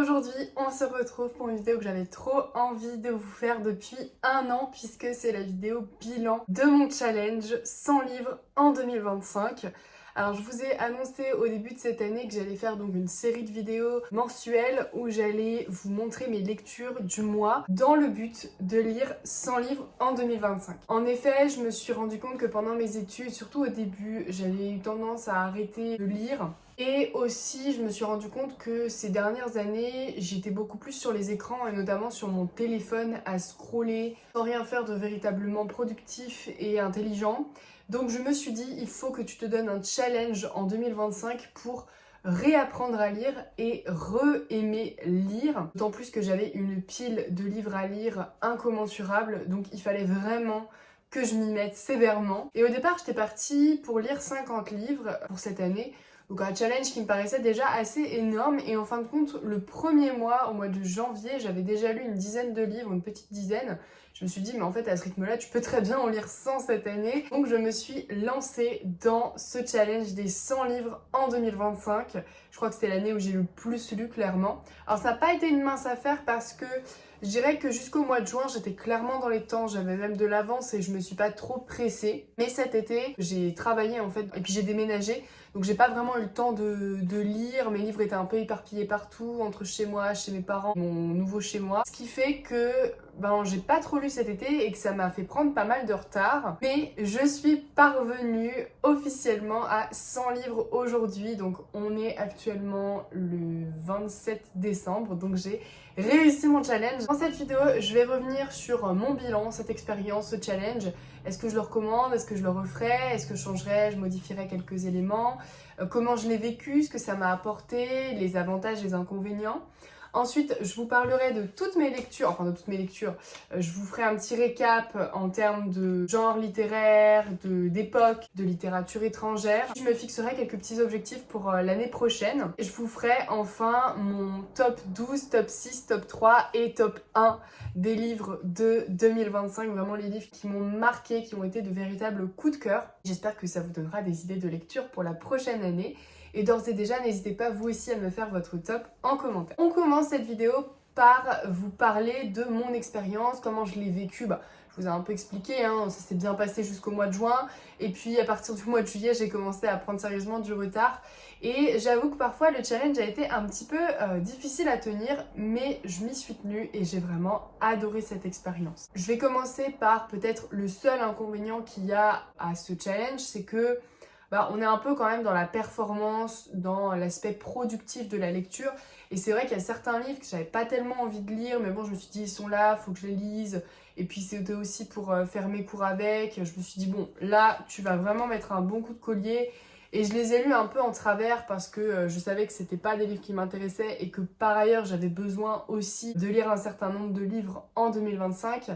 Aujourd'hui, on se retrouve pour une vidéo que j'avais trop envie de vous faire depuis un an puisque c'est la vidéo bilan de mon challenge 100 livres en 2025. Alors je vous ai annoncé au début de cette année que j'allais faire donc une série de vidéos mensuelles où j'allais vous montrer mes lectures du mois dans le but de lire 100 livres en 2025. En effet, je me suis rendu compte que pendant mes études, surtout au début, j'avais eu tendance à arrêter de lire. Et aussi, je me suis rendu compte que ces dernières années, j'étais beaucoup plus sur les écrans et notamment sur mon téléphone à scroller sans rien faire de véritablement productif et intelligent. Donc je me suis dit, il faut que tu te donnes un challenge en 2025 pour réapprendre à lire et re-aimer lire. D'autant plus que j'avais une pile de livres à lire incommensurable, donc il fallait vraiment que je m'y mette sévèrement. Et au départ, j'étais partie pour lire 50 livres pour cette année. Donc un challenge qui me paraissait déjà assez énorme et en fin de compte, le premier mois, au mois de janvier, j'avais déjà lu une dizaine de livres, une petite dizaine. Je me suis dit, mais en fait, à ce rythme-là, tu peux très bien en lire 100 cette année. Donc je me suis lancée dans ce challenge des 100 livres en 2025. Je crois que c'était l'année où j'ai le plus lu, clairement. Alors ça n'a pas été une mince affaire parce que je dirais que jusqu'au mois de juin, j'étais clairement dans les temps, j'avais même de l'avance et je me suis pas trop pressée. Mais cet été, j'ai travaillé en fait et puis j'ai déménagé. Donc j'ai pas vraiment eu le temps de lire, mes livres étaient un peu éparpillés partout, entre chez moi, chez mes parents, mon nouveau chez moi. Ce qui fait que j'ai pas trop lu cet été et que ça m'a fait prendre pas mal de retard. Mais je suis parvenue officiellement à 100 livres aujourd'hui, donc on est actuellement le 27 décembre, donc j'ai réussi mon challenge. Dans cette vidéo, je vais revenir sur mon bilan, cette expérience, ce challenge. Est-ce que je le recommande? Est-ce que je le referais? Est-ce que je changerais? Je modifierais quelques éléments? Comment je l'ai vécu? Ce que ça m'a apporté? Les avantages, les inconvénients? Ensuite, je vous parlerai de toutes mes lectures, je vous ferai un petit récap en termes de genre littéraire, d'époque, de littérature étrangère. Je me fixerai quelques petits objectifs pour l'année prochaine. Et je vous ferai enfin mon top 12, top 6, top 3 et top 1 des livres de 2025. Vraiment les livres qui m'ont marqué, qui ont été de véritables coups de cœur. J'espère que ça vous donnera des idées de lecture pour la prochaine année. Et d'ores et déjà, n'hésitez pas vous aussi à me faire votre top en commentaire. On commence cette vidéo par vous parler de mon expérience, comment je l'ai vécu. Je vous ai un peu expliqué, ça s'est bien passé jusqu'au mois de juin. Et puis à partir du mois de juillet, j'ai commencé à prendre sérieusement du retard. Et j'avoue que parfois le challenge a été un petit peu difficile à tenir, mais je m'y suis tenue et j'ai vraiment adoré cette expérience. Je vais commencer par peut-être le seul inconvénient qu'il y a à ce challenge, c'est que on est un peu quand même dans la performance, dans l'aspect productif de la lecture. Et c'est vrai qu'il y a certains livres que j'avais pas tellement envie de lire, mais bon, je me suis dit, ils sont là, faut que je les lise. Et puis c'était aussi pour faire mes cours avec. Je me suis dit, bon, là, tu vas vraiment mettre un bon coup de collier. Et je les ai lus un peu en travers parce que je savais que c'était pas des livres qui m'intéressaient et que par ailleurs, j'avais besoin aussi de lire un certain nombre de livres en 2025.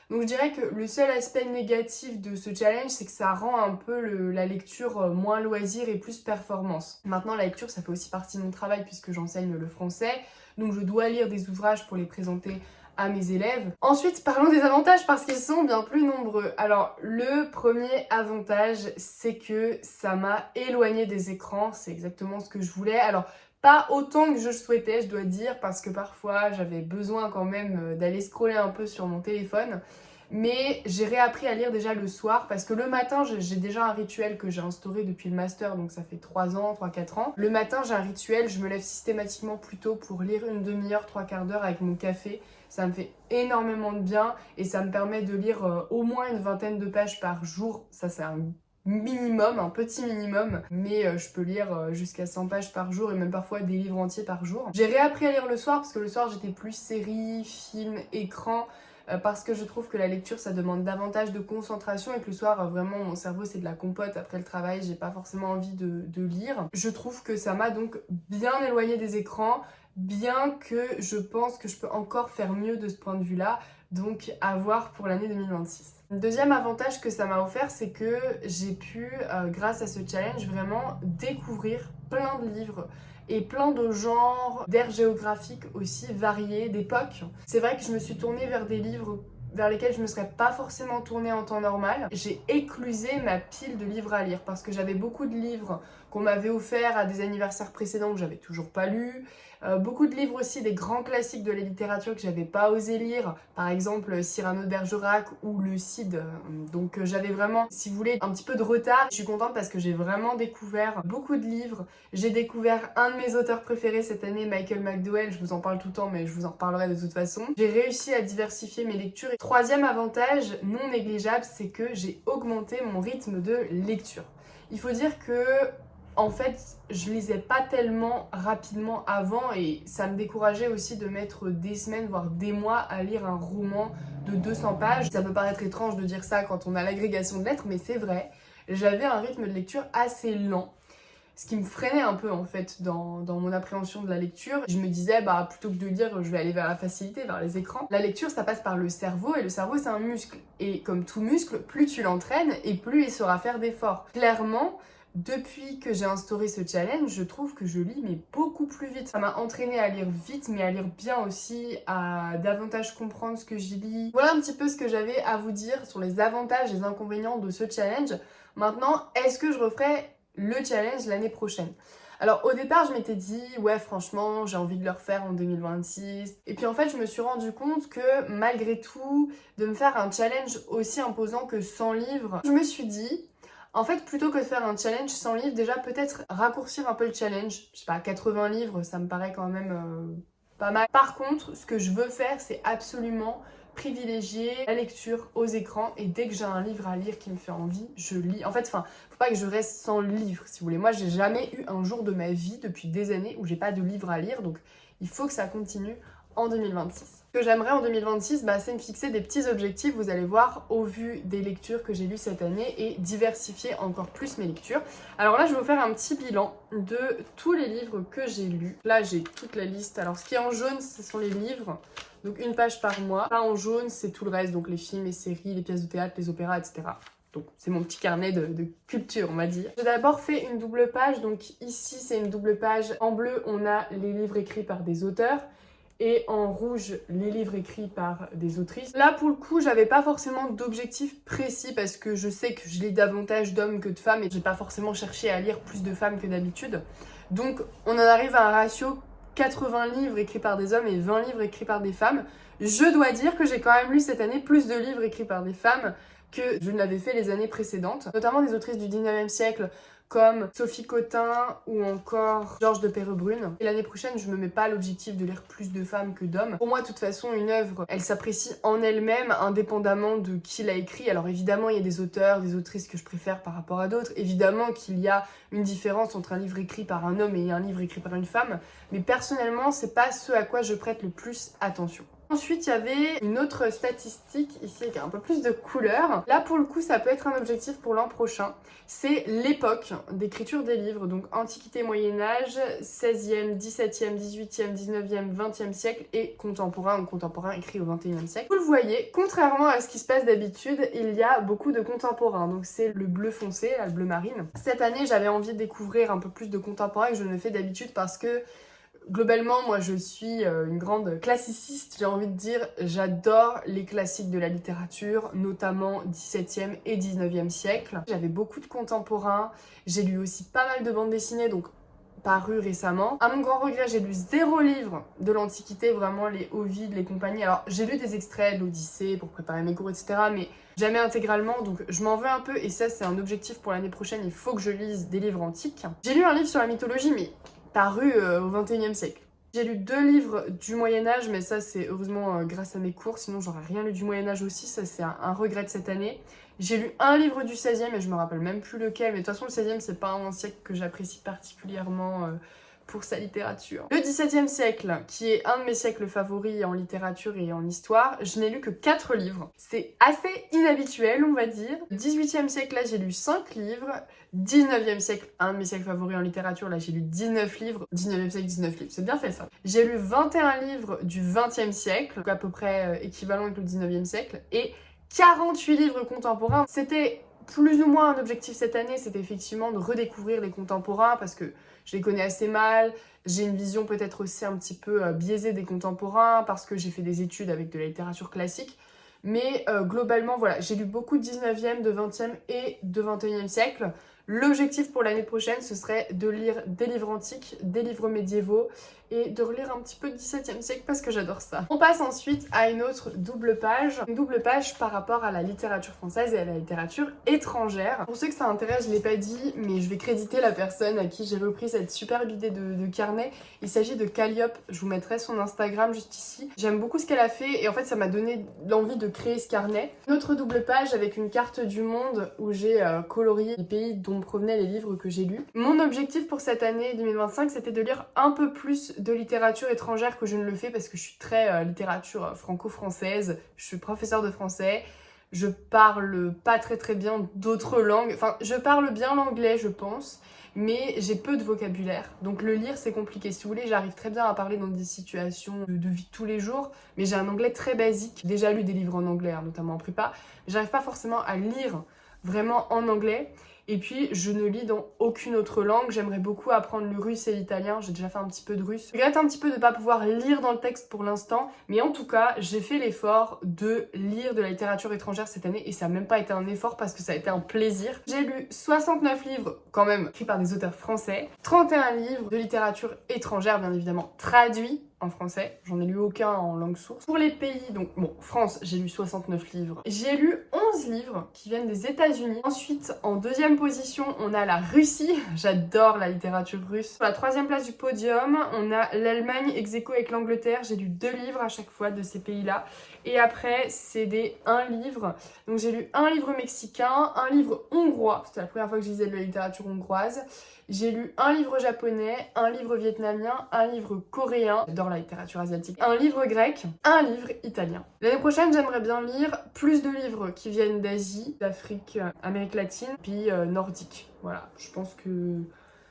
Donc je dirais que le seul aspect négatif de ce challenge, c'est que ça rend un peu la lecture moins loisir et plus performance. Maintenant, la lecture, ça fait aussi partie de mon travail puisque j'enseigne le français. Donc je dois lire des ouvrages pour les présenter à mes élèves. Ensuite, parlons des avantages parce qu'ils sont bien plus nombreux. Alors, le premier avantage, c'est que ça m'a éloignée des écrans. C'est exactement ce que je voulais. Alors, pas autant que je souhaitais, je dois dire, parce que parfois j'avais besoin quand même d'aller scroller un peu sur mon téléphone. Mais j'ai réappris à lire déjà le soir parce que le matin, j'ai déjà un rituel que j'ai instauré depuis le master, donc ça fait 3 ans, 3-4 ans. Le matin, j'ai un rituel, je me lève systématiquement plus tôt pour lire une demi-heure, 3/4 d'heure avec mon café. Ça me fait énormément de bien et ça me permet de lire au moins une vingtaine de pages par jour. Ça, c'est un minimum, un petit minimum, mais je peux lire jusqu'à 100 pages par jour et même parfois des livres entiers par jour. J'ai réappris à lire le soir parce que le soir j'étais plus série, film, écran, parce que je trouve que la lecture ça demande davantage de concentration et que le soir vraiment mon cerveau c'est de la compote après le travail, j'ai pas forcément envie de lire. Je trouve que ça m'a donc bien éloignée des écrans, bien que je pense que je peux encore faire mieux de ce point de vue-là. Donc à voir pour l'année 2026. Le deuxième avantage que ça m'a offert, c'est que j'ai pu, grâce à ce challenge, vraiment découvrir plein de livres et plein de genres, d'aires géographiques aussi variés, d'époques. C'est vrai que je me suis tournée vers des livres vers lesquels je ne me serais pas forcément tournée en temps normal. J'ai éclusé ma pile de livres à lire parce que j'avais beaucoup de livres qu'on m'avait offert à des anniversaires précédents que j'avais toujours pas lus. Beaucoup de livres aussi, des grands classiques de la littérature que j'avais pas osé lire, par exemple Cyrano de Bergerac ou Le Cid. Donc j'avais vraiment, si vous voulez, un petit peu de retard. Je suis contente parce que j'ai vraiment découvert beaucoup de livres. J'ai découvert un de mes auteurs préférés cette année, Michael McDowell. Je vous en parle tout le temps, mais je vous en reparlerai de toute façon. J'ai réussi à diversifier mes lectures. Et troisième avantage non négligeable, c'est que j'ai augmenté mon rythme de lecture. Il faut dire que en fait, je lisais pas tellement rapidement avant et ça me décourageait aussi de mettre des semaines, voire des mois à lire un roman de 200 pages. Ça peut paraître étrange de dire ça quand on a l'agrégation de lettres, mais c'est vrai. J'avais un rythme de lecture assez lent, ce qui me freinait un peu en fait dans mon appréhension de la lecture. Je me disais, plutôt que de lire, je vais aller vers la facilité, vers les écrans. La lecture, ça passe par le cerveau et le cerveau, c'est un muscle. Et comme tout muscle, plus tu l'entraînes et plus il saura faire d'efforts. Clairement, depuis que j'ai instauré ce challenge, je trouve que je lis mais beaucoup plus vite. Ça m'a entraînée à lire vite, mais à lire bien aussi, à davantage comprendre ce que j'y lis. Voilà un petit peu ce que j'avais à vous dire sur les avantages et les inconvénients de ce challenge. Maintenant, est-ce que je referai le challenge l'année prochaine? Alors au départ, je m'étais dit, ouais franchement, j'ai envie de le refaire en 2026. Et puis en fait, je me suis rendu compte que malgré tout, de me faire un challenge aussi imposant que 100 livres, je me suis dit, en fait, plutôt que de faire un challenge 100 livres, déjà peut-être raccourcir un peu le challenge. Je sais pas, 80 livres, ça me paraît quand même pas mal. Par contre, ce que je veux faire, c'est absolument privilégier la lecture aux écrans et dès que j'ai un livre à lire qui me fait envie, je lis. En fait, faut pas que je reste sans livre, si vous voulez. Moi, j'ai jamais eu un jour de ma vie depuis des années où j'ai pas de livre à lire, donc il faut que ça continue en 2026. Ce que j'aimerais en 2026, c'est me fixer des petits objectifs, vous allez voir, au vu des lectures que j'ai lues cette année et diversifier encore plus mes lectures. Alors là, je vais vous faire un petit bilan de tous les livres que j'ai lus. Là, j'ai toute la liste. Alors, ce qui est en jaune, ce sont les livres. Donc, une page par mois. Là, en jaune, c'est tout le reste. Donc, les films, les séries, les pièces de théâtre, les opéras, etc. Donc, c'est mon petit carnet de culture, on va dire. J'ai d'abord fait une double page. Donc, ici, c'est une double page. En bleu, on a les livres écrits par des auteurs. Et en rouge, les livres écrits par des autrices. Là, pour le coup, j'avais pas forcément d'objectif précis parce que je sais que je lis davantage d'hommes que de femmes et j'ai pas forcément cherché à lire plus de femmes que d'habitude. Donc, on en arrive à un ratio 80 livres écrits par des hommes et 20 livres écrits par des femmes. Je dois dire que j'ai quand même lu cette année plus de livres écrits par des femmes que je ne l'avais fait les années précédentes, notamment des autrices du 19e siècle comme Sophie Cottin ou encore Georges de Perrebrune. Et l'année prochaine, je me mets pas l'objectif de lire plus de femmes que d'hommes. Pour moi, de toute façon, une œuvre, elle s'apprécie en elle-même, indépendamment de qui l'a écrit. Alors évidemment, il y a des auteurs, des autrices que je préfère par rapport à d'autres. Évidemment qu'il y a une différence entre un livre écrit par un homme et un livre écrit par une femme. Mais personnellement, c'est pas ce à quoi je prête le plus attention. Ensuite, il y avait une autre statistique ici avec un peu plus de couleurs. Là, pour le coup, ça peut être un objectif pour l'an prochain. C'est l'époque d'écriture des livres, donc Antiquité, Moyen-Âge, 16e, 17e, 18e, 19e, 20e siècle et contemporain ou contemporain écrit au 21e siècle. Vous le voyez, contrairement à ce qui se passe d'habitude, il y a beaucoup de contemporains. Donc c'est le bleu foncé, le bleu marine. Cette année, j'avais envie de découvrir un peu plus de contemporains que je ne fais d'habitude parce que globalement, moi je suis une grande classiciste, j'ai envie de dire, j'adore les classiques de la littérature, notamment 17e et 19e siècle. J'avais beaucoup de contemporains, j'ai lu aussi pas mal de bandes dessinées, donc parues récemment. À mon grand regret, j'ai lu 0 livre de l'Antiquité, vraiment les Ovides, les compagnies. Alors j'ai lu des extraits de l'Odyssée pour préparer mes cours, etc., mais jamais intégralement, donc je m'en veux un peu, et ça c'est un objectif pour l'année prochaine, il faut que je lise des livres antiques. J'ai lu un livre sur la mythologie, mais paru au 21e siècle. J'ai lu 2 livres du Moyen-Âge, mais ça c'est heureusement grâce à mes cours, sinon j'aurais rien lu du Moyen-Âge aussi, ça c'est un regret de cette année. J'ai lu un livre du 16e et je me rappelle même plus lequel, mais de toute façon le 16e c'est pas un siècle que j'apprécie particulièrement pour sa littérature. Le 17e siècle, qui est un de mes siècles favoris en littérature et en histoire, je n'ai lu que 4 livres. C'est assez inhabituel, on va dire. 18e siècle, là, j'ai lu 5 livres. 19e siècle, un de mes siècles favoris en littérature, là, j'ai lu 19 livres. 19e siècle, 19 livres, c'est bien fait ça. J'ai lu 21 livres du 20e siècle, donc à peu près équivalent avec le 19e siècle, et 48 livres contemporains. C'était plus ou moins un objectif cette année, c'était effectivement de redécouvrir les contemporains parce que je les connais assez mal, j'ai une vision peut-être aussi un petit peu biaisée des contemporains parce que j'ai fait des études avec de la littérature classique. Mais globalement, voilà, j'ai lu beaucoup de 19e, de 20e et de 21e siècle. L'objectif pour l'année prochaine, ce serait de lire des livres antiques, des livres médiévaux et de relire un petit peu de 17e siècle parce que j'adore ça. On passe ensuite à une autre double page. Une double page par rapport à la littérature française et à la littérature étrangère. Pour ceux que ça intéresse, je l'ai pas dit, mais je vais créditer la personne à qui j'ai repris cette superbe idée de carnet. Il s'agit de Calliope, je vous mettrai son Instagram juste ici. J'aime beaucoup ce qu'elle a fait et en fait ça m'a donné l'envie de créer ce carnet. Une autre double page avec une carte du monde où j'ai colorié les pays dont provenaient les livres que j'ai lus. Mon objectif pour cette année 2025, c'était de lire un peu plus de littérature étrangère que je ne le fais parce que je suis très littérature franco-française, je suis professeure de français, je parle pas très bien d'autres langues, enfin je parle bien l'anglais je pense, mais j'ai peu de vocabulaire, donc le lire c'est compliqué. Si vous voulez, j'arrive très bien à parler dans des situations de vie de tous les jours, mais j'ai un anglais très basique. J'ai déjà lu des livres en anglais, notamment en prépa, mais j'arrive pas forcément à lire vraiment en anglais. Et puis, je ne lis dans aucune autre langue. J'aimerais beaucoup apprendre le russe et l'italien. J'ai déjà fait un petit peu de russe. Je regrette un petit peu de ne pas pouvoir lire dans le texte pour l'instant. Mais en tout cas, j'ai fait l'effort de lire de la littérature étrangère cette année. Et ça n'a même pas été un effort parce que ça a été un plaisir. J'ai lu 69 livres, quand même, écrits par des auteurs français. 31 livres de littérature étrangère, bien évidemment, traduits en français. J'en ai lu aucun en langue source. Pour les pays, donc bon, France, j'ai lu 69 livres. J'ai lu 11 livres qui viennent des États-Unis. Ensuite, en deuxième position, on a la Russie. J'adore la littérature russe. Sur la troisième place du podium, on a l'Allemagne ex aequo avec l'Angleterre. J'ai lu 2 livres à chaque fois de ces pays-là. Et après, c'est des 1 livre. Donc j'ai lu un livre mexicain, un livre hongrois. C'était la première fois que je lisais de la littérature hongroise. J'ai lu un livre japonais, un livre vietnamien, un livre coréen. J'adore la littérature asiatique. Un livre grec, un livre italien. L'année prochaine, j'aimerais bien lire plus de livres qui viennent d'Asie, d'Afrique, Amérique latine, puis nordique. Voilà, je pense que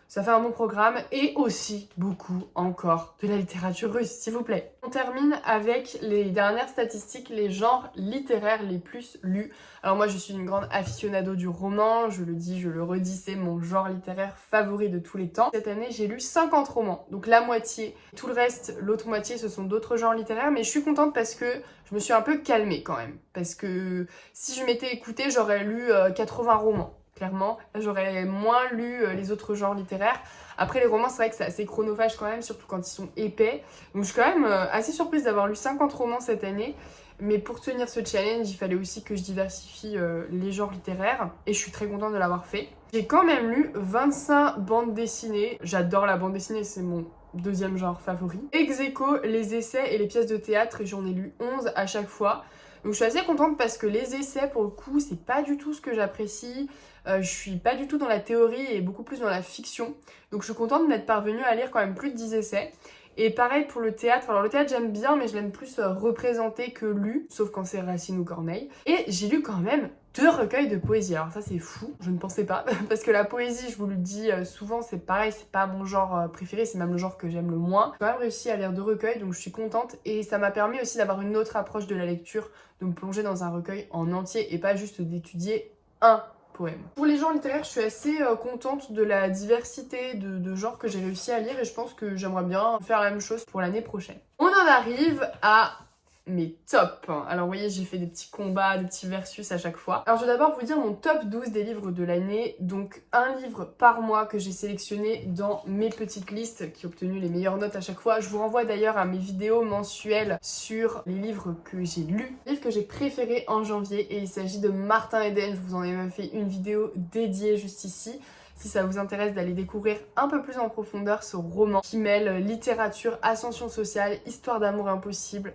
ça fait un bon programme et aussi beaucoup encore de la littérature russe, s'il vous plaît. On termine avec les dernières statistiques, les genres littéraires les plus lus. Alors moi, je suis une grande aficionado du roman, je le dis, je le redis, c'est mon genre littéraire favori de tous les temps. Cette année, j'ai lu 50 romans, donc la moitié. Tout le reste, l'autre moitié, ce sont d'autres genres littéraires, mais je suis contente parce que je me suis un peu calmée quand même. Parce que si je m'étais écoutée, j'aurais lu 80 romans. Clairement, là j'aurais moins lu les autres genres littéraires. Après les romans, c'est vrai que c'est assez chronophage quand même, surtout quand ils sont épais. Donc je suis quand même assez surprise d'avoir lu 50 romans cette année. Mais pour tenir ce challenge, il fallait aussi que je diversifie les genres littéraires. Et je suis très contente de l'avoir fait. J'ai quand même lu 25 bandes dessinées. J'adore la bande dessinée, c'est mon deuxième genre favori. Ex aequo, les essais et les pièces de théâtre, et j'en ai lu 11 à chaque fois. Donc je suis assez contente parce que les essais, pour le coup, c'est pas du tout ce que j'apprécie. Je suis pas du tout dans la théorie et beaucoup plus dans la fiction. Donc je suis contente d'être parvenue à lire quand même plus de 10 essais. Et pareil pour le théâtre. Alors le théâtre j'aime bien, mais je l'aime plus représenté que lu, sauf quand c'est Racine ou Corneille. Et j'ai lu quand même 2 recueils de poésie. Alors ça c'est fou, je ne pensais pas. Parce que la poésie, je vous le dis souvent, c'est pareil, c'est pas mon genre préféré, c'est même le genre que j'aime le moins. J'ai quand même réussi à lire 2 recueils, donc je suis contente. Et ça m'a permis aussi d'avoir une autre approche de la lecture, de me plonger dans un recueil en entier et pas juste d'étudier un poème. Pour les genres littéraires, je suis assez contente de la diversité de genres que j'ai réussi à lire et je pense que j'aimerais bien faire la même chose pour l'année prochaine. On en arrive à mes tops. Alors vous voyez, j'ai fait des petits combats, des petits versus à chaque fois. Alors je vais d'abord vous dire mon top 12 des livres de l'année. Donc un livre par mois que j'ai sélectionné dans mes petites listes qui ont obtenu les meilleures notes à chaque fois. Je vous renvoie d'ailleurs à mes vidéos mensuelles sur les livres que j'ai lus. Le livre que j'ai préféré en janvier, et il s'agit de Martin Eden. Je vous en ai même fait une vidéo dédiée juste ici. Si ça vous intéresse d'aller découvrir un peu plus en profondeur ce roman qui mêle littérature, ascension sociale, histoire d'amour impossible.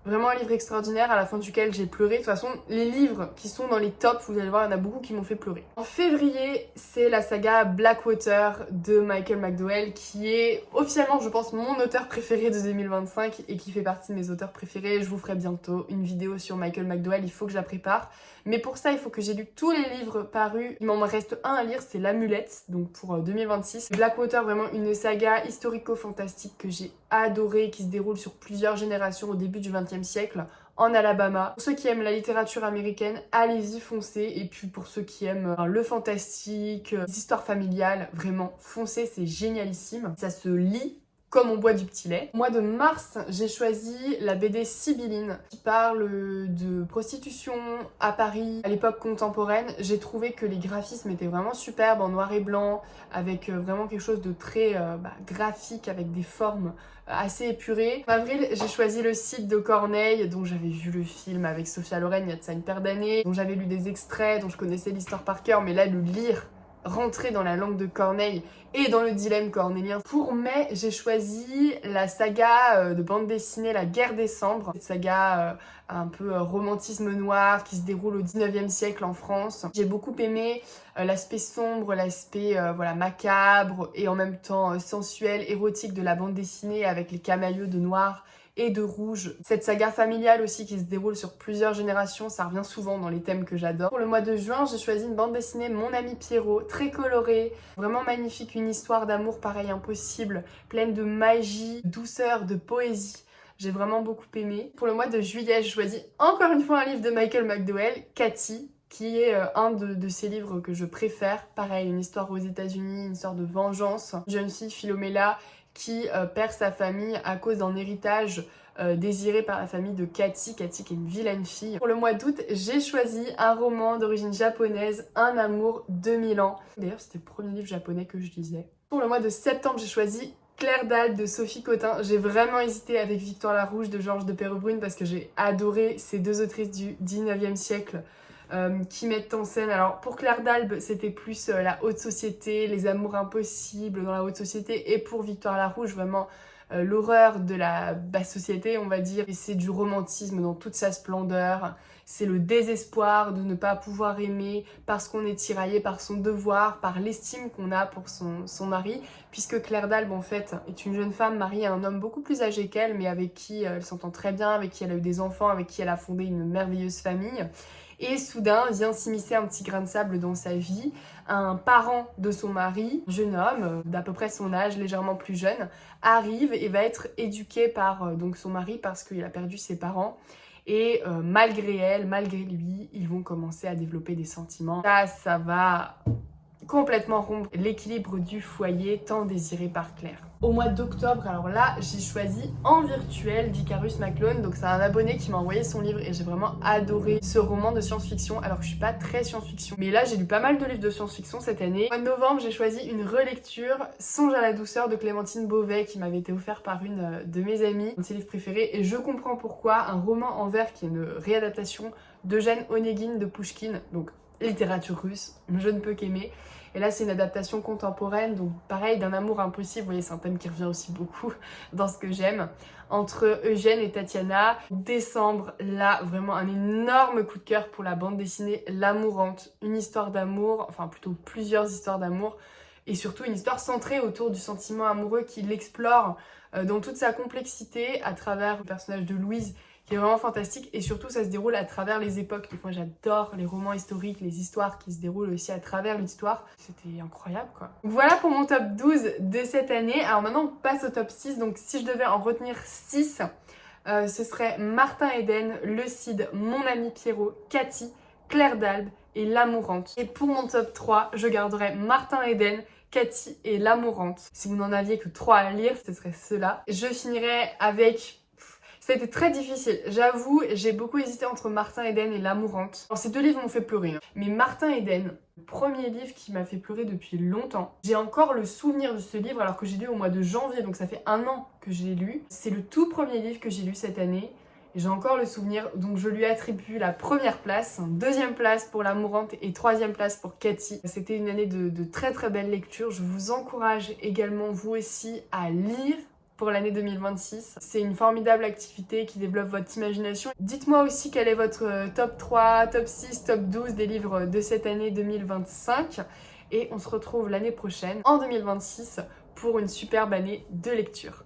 Vraiment un livre extraordinaire à la fin duquel j'ai pleuré. De toute façon, les livres qui sont dans les tops, vous allez voir, il y en a beaucoup qui m'ont fait pleurer. En février, c'est la saga Blackwater de Michael McDowell qui est officiellement, je pense, mon auteur préféré de 2025 et qui fait partie de mes auteurs préférés. Je vous ferai bientôt une vidéo sur Michael McDowell, il faut que je la prépare. Mais pour ça, il faut que j'ai lu tous les livres parus. Il m'en reste un à lire, c'est L'Amulette, donc pour 2026. Blackwater, vraiment une saga historico-fantastique que j'ai adorée, qui se déroule sur plusieurs générations au début du XXe siècle en Alabama. Pour ceux qui aiment la littérature américaine, allez-y, foncez. Et puis pour ceux qui aiment le fantastique, les histoires familiales, vraiment, foncez, c'est génialissime. Ça se lit comme on boit du petit lait. Au mois de mars, j'ai choisi la BD Sibylline qui parle de prostitution à Paris à l'époque contemporaine. J'ai trouvé que les graphismes étaient vraiment superbes en noir et blanc, avec vraiment quelque chose de très graphique, avec des formes assez épurées. En avril, j'ai choisi Le Cid de Corneille, dont j'avais vu le film avec Sophia Loren il y a de ça une paire d'années, dont j'avais lu des extraits, dont je connaissais l'histoire par cœur, mais là, le lire, rentrer dans la langue de Corneille et dans le dilemme cornélien. Pour mai, j'ai choisi la saga de bande dessinée La Guerre des Cendres, cette saga un peu romantisme noir qui se déroule au 19e siècle en France. J'ai beaucoup aimé l'aspect sombre, l'aspect macabre et en même temps sensuel, érotique de la bande dessinée avec les camaïeux de noir et de rouge. Cette saga familiale aussi qui se déroule sur plusieurs générations, ça revient souvent dans les thèmes que j'adore. Pour le mois de juin, j'ai choisi une bande dessinée Mon ami Pierrot, très colorée, vraiment magnifique, une histoire d'amour pareil impossible, pleine de magie, douceur, de poésie. J'ai vraiment beaucoup aimé. Pour le mois de juillet, j'ai choisi encore une fois un livre de Michael McDowell, Cathy, qui est un de ses livres que je préfère. Pareil, une histoire aux États-Unis, une histoire de vengeance. Une jeune fille, Philomela, qui perd sa famille à cause d'un héritage désiré par la famille de Cathy qui est une vilaine fille. Pour le mois d'août, j'ai choisi un roman d'origine japonaise, Un amour 2000 ans. D'ailleurs, c'était le premier livre japonais que je lisais. Pour le mois de septembre, j'ai choisi Claire d'Albe de Sophie Cottin. J'ai vraiment hésité avec Victoire la Rouge de Georges de Perrebrune parce que j'ai adoré ces deux autrices du 19e siècle qui mettent en scène. Alors pour Claire d'Albe, c'était plus la haute société, les amours impossibles dans la haute société, et pour Victoire la Rouge, vraiment l'horreur de la basse société, on va dire. Et c'est du romantisme dans toute sa splendeur. C'est le désespoir de ne pas pouvoir aimer parce qu'on est tiraillé par son devoir, par l'estime qu'on a pour son mari, puisque Claire d'Albe en fait est une jeune femme mariée à un homme beaucoup plus âgé qu'elle, mais avec qui elle s'entend très bien, avec qui elle a eu des enfants, avec qui elle a fondé une merveilleuse famille. Et soudain vient s'immiscer un petit grain de sable dans sa vie. Un parent de son mari, jeune homme d'à peu près son âge, légèrement plus jeune, arrive et va être éduqué par donc son mari parce qu'il a perdu ses parents. Et malgré elle, malgré lui, ils vont commencer à développer des sentiments. Ça va complètement rompre l'équilibre du foyer tant désiré par Claire. Au mois d'octobre, alors là, j'ai choisi En virtuel d'Icarus McClone. Donc c'est un abonné qui m'a envoyé son livre et j'ai vraiment adoré ce roman de science-fiction, alors que je suis pas très science-fiction. Mais là, j'ai lu pas mal de livres de science-fiction cette année. Au mois de novembre, j'ai choisi une relecture, Songe à la douceur de Clémentine Beauvais, qui m'avait été offert par une de mes amies, un de ses livres préférés, et je comprends pourquoi. Un roman en vers qui est une réadaptation d'Eugène Onegin de Pouchkine, donc littérature russe, je ne peux qu'aimer. Et là, c'est une adaptation contemporaine, donc pareil, d'un amour impossible. Vous voyez, c'est un thème qui revient aussi beaucoup dans ce que j'aime. Entre Eugène et Tatiana. Décembre, là, vraiment un énorme coup de cœur pour la bande dessinée L'Amourante. Une histoire d'amour, enfin plutôt plusieurs histoires d'amour. Et surtout une histoire centrée autour du sentiment amoureux qui l'explore dans toute sa complexité à travers le personnage de Louise, qui est vraiment fantastique, et surtout ça se déroule à travers les époques. Donc moi j'adore les romans historiques, les histoires qui se déroulent aussi à travers l'histoire. C'était incroyable quoi. Donc voilà pour mon top 12 de cette année. Alors maintenant on passe au top 6, donc si je devais en retenir 6, ce serait Martin Eden, Le Cid, Mon ami Pierrot, Cathy, Claire d'Albe et L'Amourante. Et pour mon top 3, je garderais Martin Eden, Cathy et L'Amourante. Si vous n'en aviez que 3 à lire, ce serait ceux-là. Je finirais avec... Ça a été très difficile, j'avoue, j'ai beaucoup hésité entre Martin Eden et L'Amourante. Alors ces deux livres m'ont fait pleurer, mais Martin Eden, le premier livre qui m'a fait pleurer depuis longtemps. J'ai encore le souvenir de ce livre alors que j'ai lu au mois de janvier, donc ça fait 1 an que je l'ai lu. C'est le tout premier livre que j'ai lu cette année. Et j'ai encore le souvenir, donc je lui attribue la première place, 2e place pour L'Amourante et 3e place pour Cathy. C'était une année de très très belles lectures. Je vous encourage également vous aussi à lire pour l'année 2026. C'est une formidable activité qui développe votre imagination. Dites-moi aussi quel est votre top 3, top 6, top 12 des livres de cette année 2025. Et on se retrouve l'année prochaine, en 2026, pour une superbe année de lecture.